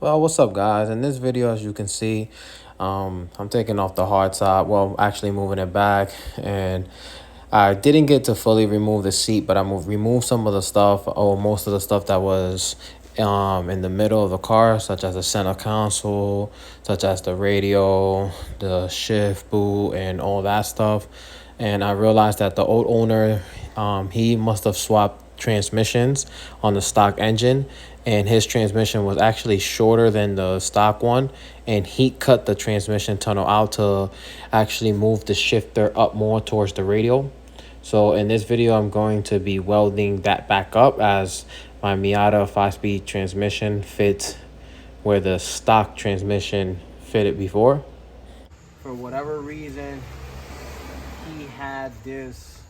Well, what's up, guys? In this video, as you can see, I'm taking off the hard side. Well, actually moving it back, and I didn't get to fully remove the seat, but I removed some of the stuff, or most of the stuff that was in the middle of the car, such as the center console, such as the radio, the shift boot, and all that stuff. And I realized that the old owner, he must have swapped transmissions on the stock engine, and his transmission was actually shorter than the stock one, and he cut the transmission tunnel out to actually move the shifter up more towards the radial. So in this video, I'm going to be welding that back up, as my Miata 5-speed transmission fits where the stock transmission fitted before. For whatever reason, he had this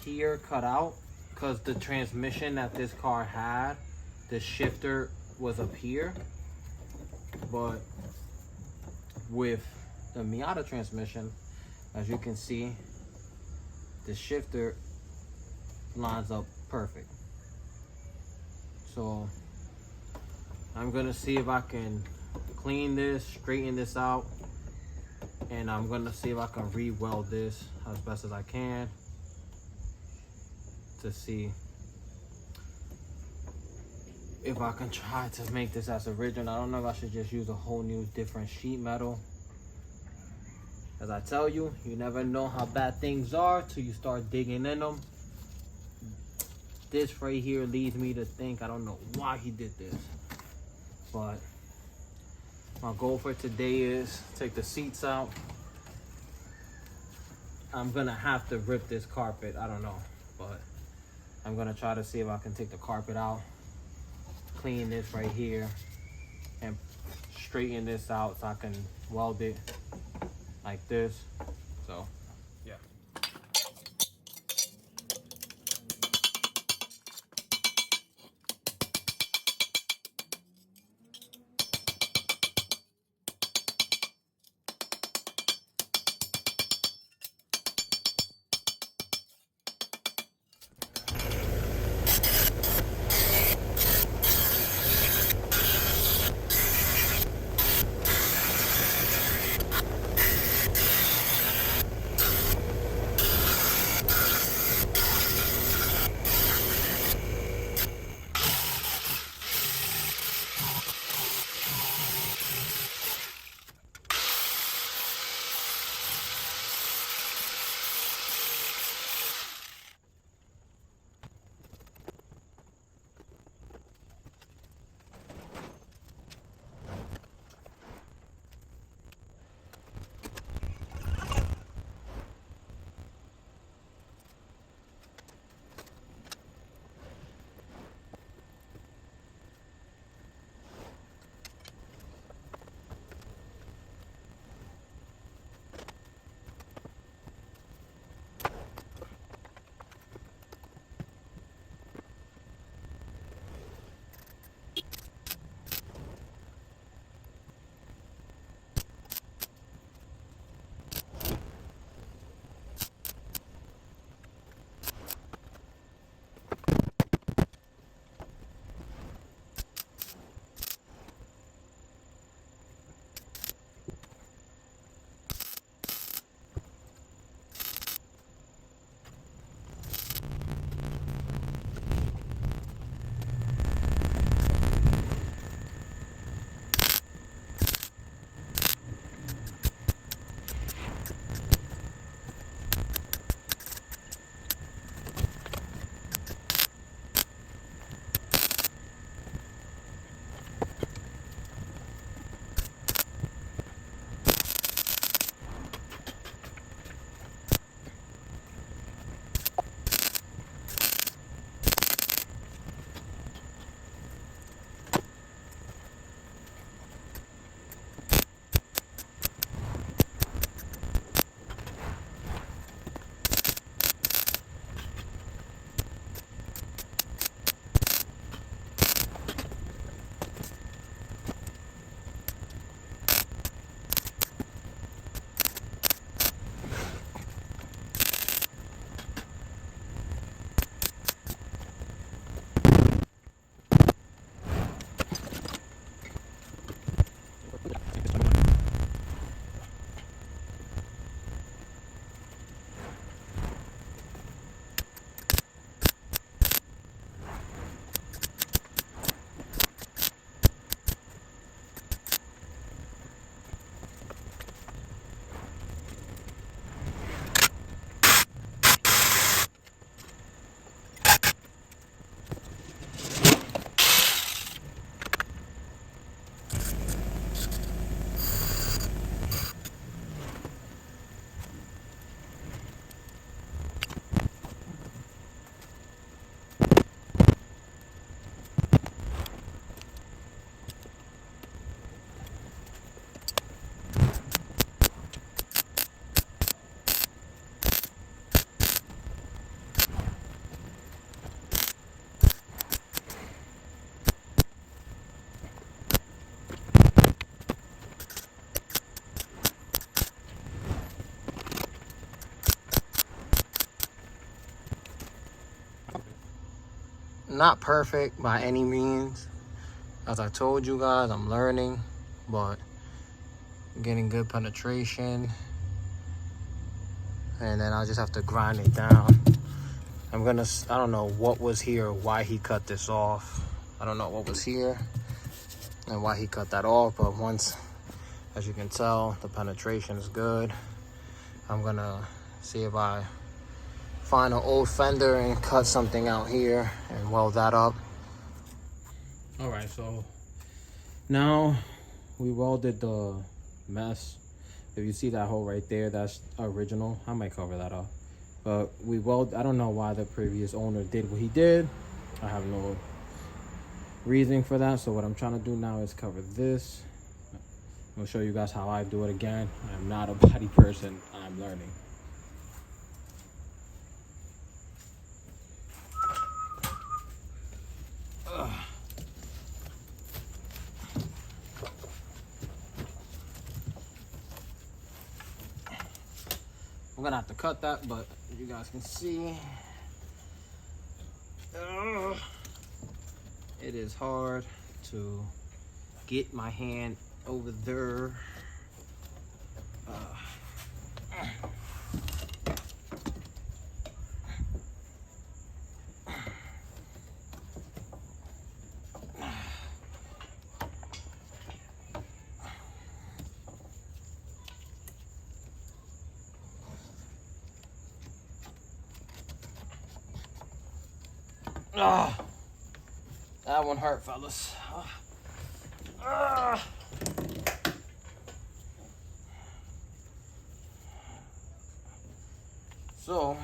here cut out, because the transmission that this car had, the shifter was up here. But with the Miata transmission, as you can see, the shifter lines up perfect. So I'm gonna see if I can clean this, straighten this out, and I'm gonna see if I can re-weld this as best as I can to see if I can try to make this as original. I don't know if I should just use a whole new different sheet metal. As I tell you, you never know how bad things are till you start digging in them. This right here leads me to think, I don't know why he did this, but my goal for today is take the seats out. I'm gonna have to rip this carpet, I don't know, but I'm gonna try to see if I can take the carpet out, clean this right here, and straighten this out so I can weld it like this. So yeah. Not perfect by any means. As I told you guys, I'm learning, but I'm getting good penetration. And then I just have to grind it down. I don't know what was here, why he cut this off. I don't know what was here and why he cut that off, but once, as you can tell, the penetration is good. I'm gonna see if I find an old fender and cut something out here and weld that up. All right, so now we welded the mess. If you see that hole right there, that's original. I might cover that up. But I don't know why the previous owner did what he did. I have no reasoning for that. So what I'm trying to do now is cover this. I'll show you guys how I do it again. I'm not a body person, I'm learning. I'm gonna have to cut that, but you guys can see, it is hard to get my hand over there. That one hurt, fellas. So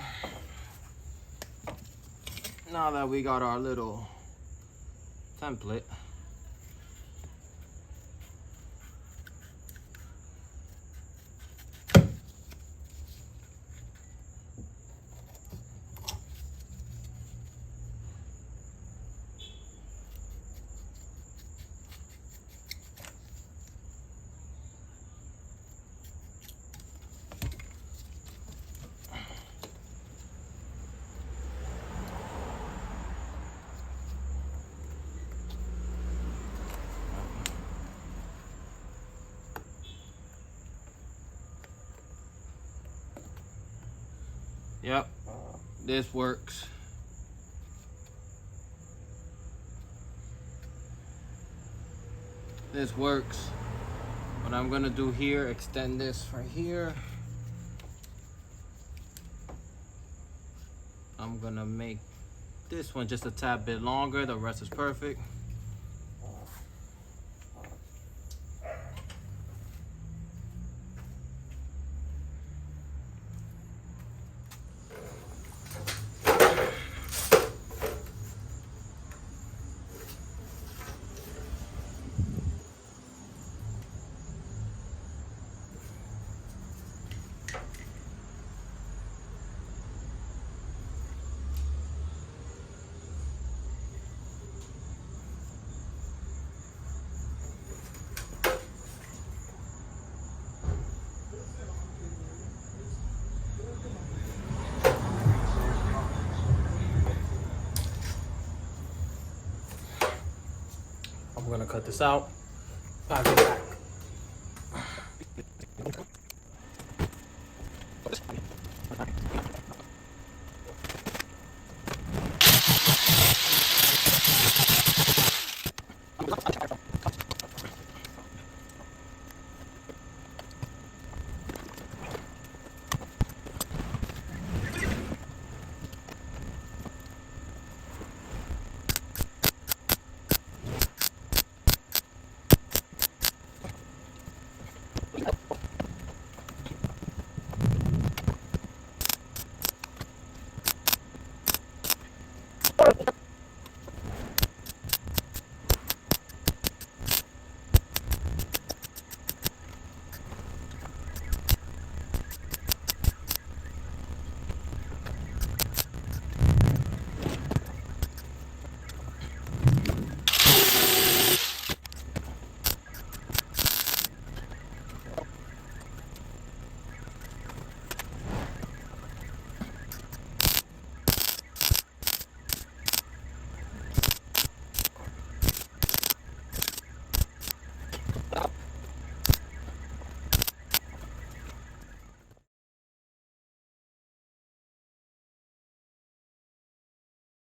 now that we got our little template, yep, this works. This works. What I'm gonna do here, extend this right here. I'm gonna make this one just a tad bit longer. The rest is perfect. I'm gonna cut this out. I'll be back.